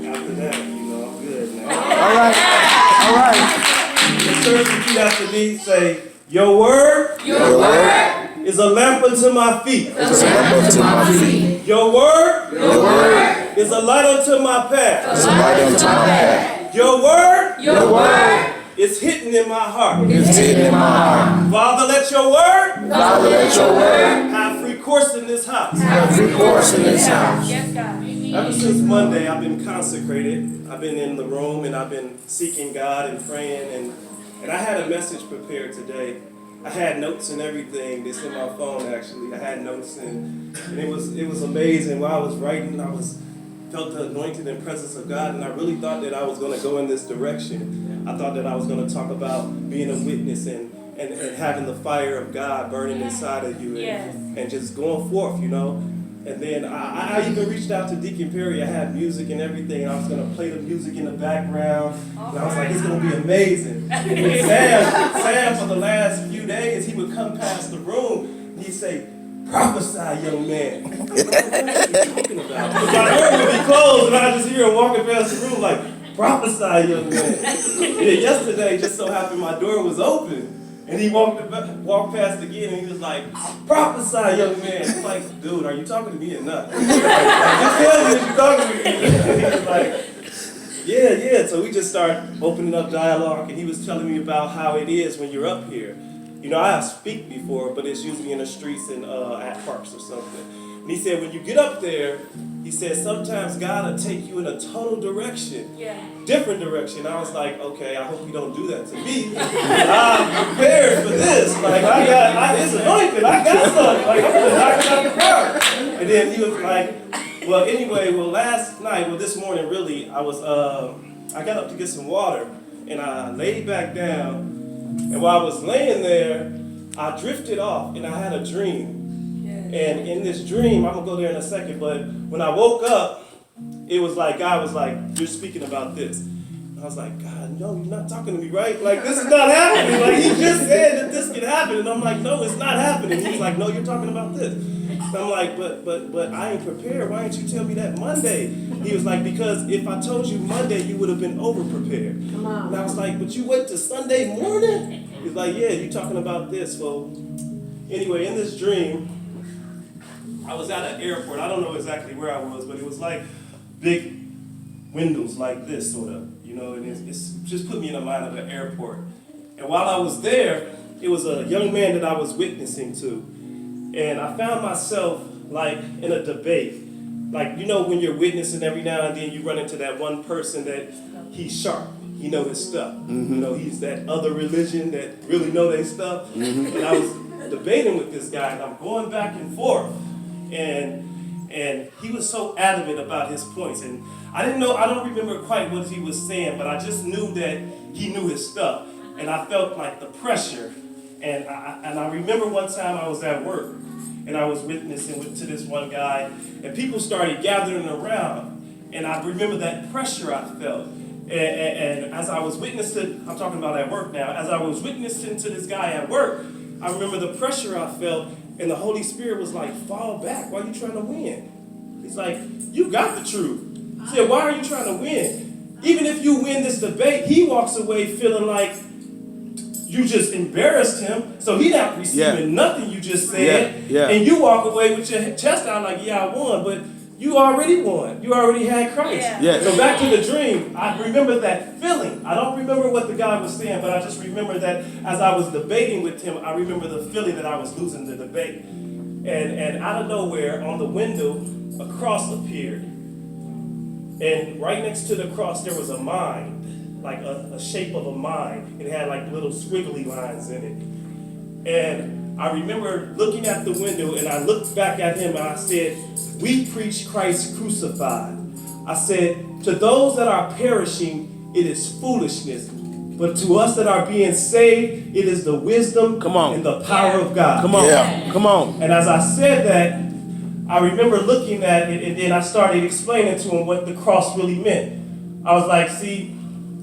After that, I'm good now. All right. All right. The church repeat after me, say, your word is a lamp unto my feet. It's a lamp unto my feet. Your word is a light unto my path. It's a light unto my path. Your word is hidden in my heart. It's hidden in my heart. Father, let your word have free course in this house. Have free course in this house. Yes, God. Ever since Monday, I've been consecrated. I've been in the room and I've been seeking God and praying. And I had a message prepared today. I had notes and everything. It's in my phone, actually. I had notes and it was amazing. While I was writing, felt the anointing and presence of God, and I really thought that I was going to go in this direction. I thought that I was going to talk about being a witness and having the fire of God burning inside of you and just going forth, And then I even reached out to Deacon Perry. I had music and everything, and I was going to play the music in the background. And I was like, it's going to be amazing. And Sam, for the last few days, he would come past the room, and he'd say, prophesy, young man. What are you talking about? Because my door would be closed, and I just hear him walking past the room like, prophesy, young man. Yeah, yesterday, just so happened my door was open. And he walked past again, and he was like, prophesy, young man. I'm like, dude, are you talking to me or not? Just tell me if you're talking to me. He was like, yeah. So we just started opening up dialogue, and he was telling me about how it is when you're up here. I have speak before, but it's usually in the streets and at parks or something. And he said, when you get up there, he said, sometimes God will take you in a total direction. Different direction. I was like, okay, I hope you don't do that to me. I'm prepared for this. Like, it's anointed. I got something. Like, I'm going to knock it out the park. And then he was like, this morning, really, I got up to get some water, and I laid back down. And while I was laying there, I drifted off, and I had a dream. And in this dream, I'm going to go there in a second, but when I woke up, it was like God was like, you're speaking about this. And I was like, God, no, you're not talking to me, right? Like, this is not happening. Like, he just said that this could happen. And I'm like, no, it's not happening. He was like, no, you're talking about this. And I'm like, but I ain't prepared. Why didn't you tell me that Monday? He was like, because if I told you Monday, you would have been over-prepared. And I was like, but you wait till Sunday morning? He's like, yeah, you're talking about this. Well, anyway, in this dream, I was at an airport. I don't know exactly where I was, but it was like big windows like this, sort of, and it's just put me in the mind of an airport. And while I was there, it was a young man that I was witnessing to. And I found myself like in a debate. Like, when you're witnessing every now and then you run into that one person that he's sharp. He know his stuff. He's that other religion that really know their stuff. And I was debating with this guy, and I'm going back and forth. And he was so adamant about his points. And I don't remember quite what he was saying, but I just knew that he knew his stuff. And I felt like the pressure. And I remember one time I was at work, and I was witnessing to this one guy, and people started gathering around. And I remember that pressure I felt. And as I was witnessing, I'm talking about at work now, as I was witnessing to this guy at work, I remember the pressure I felt. And the Holy Spirit was like, fall back. Why are you trying to win? He's like, you got the truth. He said, why are you trying to win? Even if you win this debate, he walks away feeling like you just embarrassed him. So he's not receiving nothing you just said. And you walk away with your chest out like, yeah, I won. But you already won. You already had Christ. So back to the dream, I remember that feeling. I don't remember what the guy was saying, but I just remember that as I was debating with him, I remember the feeling that I was losing the debate. And out of nowhere, on the window, a cross appeared. And right next to the cross, there was a mind, like a shape of a mind. It had like little squiggly lines in it. And I remember looking at the window, and I looked back at him, and I said, we preach Christ crucified. I said, to those that are perishing, it is foolishness. But to us that are being saved, it is the wisdom and the power of God. Come on. And as I said that, I remember looking at it, and then I started explaining to him what the cross really meant. I was like, see,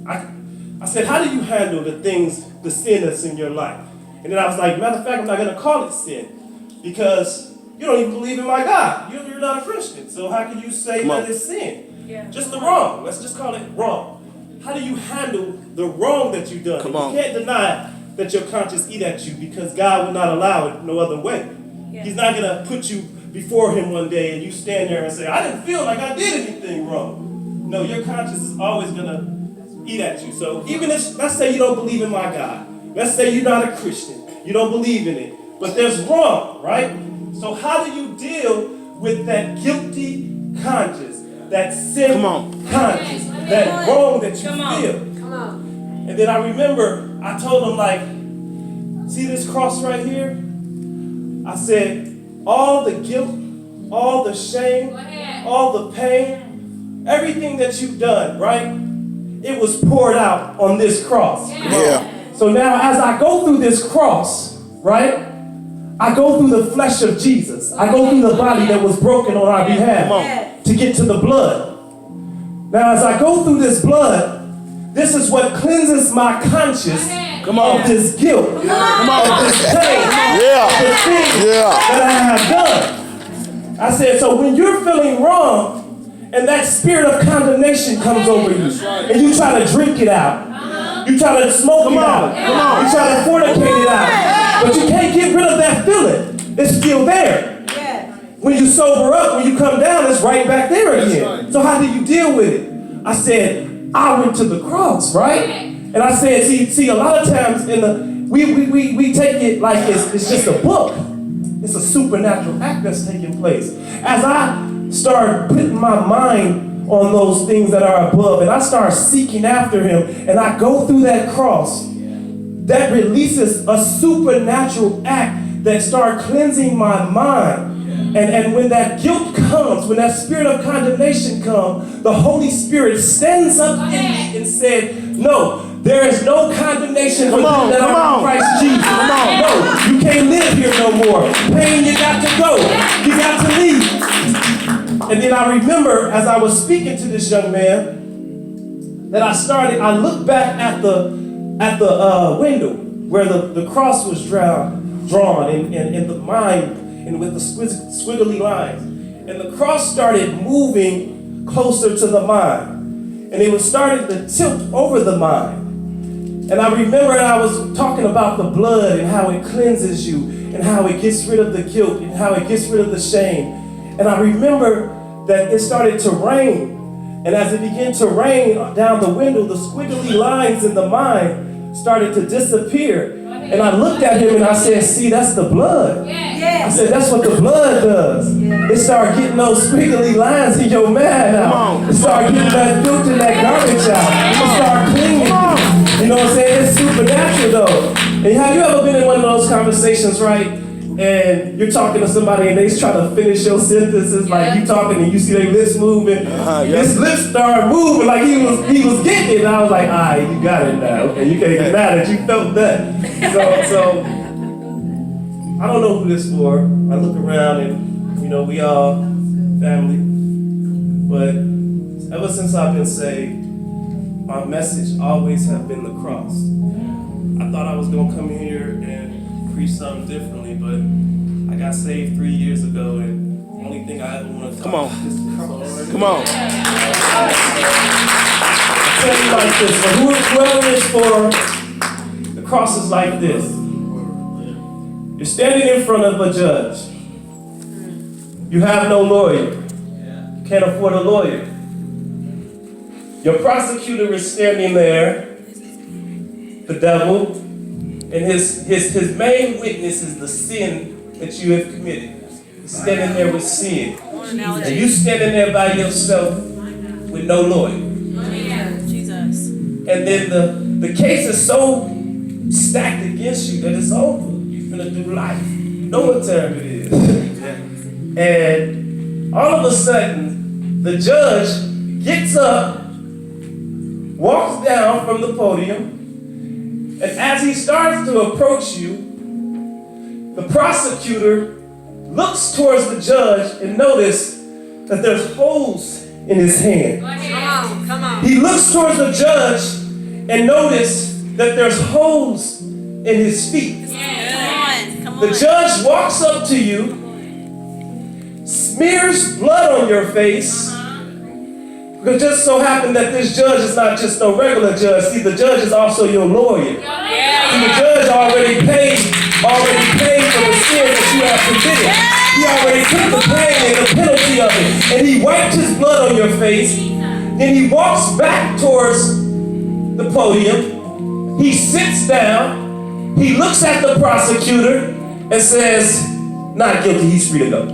I said, how do you handle the sin that's in your life? And then I was like, matter of fact, I'm not going to call it sin, because you don't even believe in my God. You're not a Christian. So how can you say that it's sin? Just the wrong. Let's just call it wrong. How do you handle the wrong that you've done? Come on. You can't deny that your conscience eat at you because God will not allow it no other way. He's not going to put you before him one day and you stand there and say, I didn't feel like I did anything wrong. No, your conscience is always going to eat at you. So even if, let's say you don't believe in my God. Let's say you're not a Christian. You don't believe in it. But there's wrong, right? So how do you deal with that guilty conscience, that sin conscience, that wrong that you feel? And then I remember I told him, like, see this cross right here? I said, all the guilt, all the shame, all the pain, everything that you've done, right? It was poured out on this cross. Yeah. So now as I go through this cross, right? I go through the flesh of Jesus. I go through the body that was broken on our behalf to get to the blood. Now as I go through this blood, this is what cleanses my conscience of this guilt, of this pain, of the things that I have done. I said, so when you're feeling wrong and that spirit of condemnation comes over you and you try to drink it out, you try to smoke it out, you try to fornicate it out, but you can't get rid of that feeling. It's still there. When you sober up, when you come down, it's right back there again. So how do you deal with it? I said, I went to the cross, right? And I said, see, a lot of times we take it like it's just a book. It's a supernatural act that's taking place. As I start putting my mind on those things that are above, and I start seeking after him, and I go through that cross, that releases a supernatural act that starts cleansing my mind. And when that guilt comes, when that spirit of condemnation comes, the Holy Spirit stands up in me and said, no, there is no condemnation for you that are in Christ Jesus. No, you can't live here no more. Pain, you got to go. You got to leave. And then I remember as I was speaking to this young man that I looked back at the window where the cross was drawn in the mind and with the squiggly lines. And the cross started moving closer to the mind. And it was starting to tilt over the mind. And I remember I was talking about the blood and how it cleanses you and how it gets rid of the guilt and how it gets rid of the shame. And I remember that it started to rain. And as it began to rain down the window, the squiggly lines in the mind started to disappear. And I looked at him and I said, see, that's the blood. I said, that's what the blood does. It started getting those squiggly lines in your man out. It started getting that filth and that garbage out. It started cleaning you. You know what I'm saying? It's supernatural though. And have you ever been in one of those conversations, right? And you're talking to somebody and they try to finish your sentences, like you talking and you see their lips moving. His lips started moving like he was getting it. And I was like, all right, you got it now. Okay, you can't get mad at you felt that. So I don't know who this is for. I look around and we all family. But ever since I've been saved, my message always have been the cross. I thought I was gonna come here and preach something differently, but I got saved 3 years ago, and the only thing I ever want to talk about is the cross. Come on. I tell you like this, for whoever is for, the cross is like this. You're standing in front of a judge. You have no lawyer. You can't afford a lawyer. Your prosecutor is standing there, the devil, and his main witness is the sin that you have committed. He's standing there with sin. And you standing there by yourself with no lawyer. Jesus. And then the case is so stacked against you that it's over. You're gonna do life. You know what time it is. And all of a sudden, the judge gets up, walks down from the podium, and as he starts to approach you, the prosecutor looks towards the judge and notices that there's holes in his hand. Come on. He looks towards the judge and notices that there's holes in his feet. Come on. The judge walks up to you, smears blood on your face, Because just so happened that this judge is not just a regular judge. See, the judge is also your lawyer. See, the judge already paid for the sin that you have committed. He already took the pain and the penalty of it. And he wiped his blood on your face. Then he walks back towards the podium. He sits down. He looks at the prosecutor and says, not guilty, he's free to go.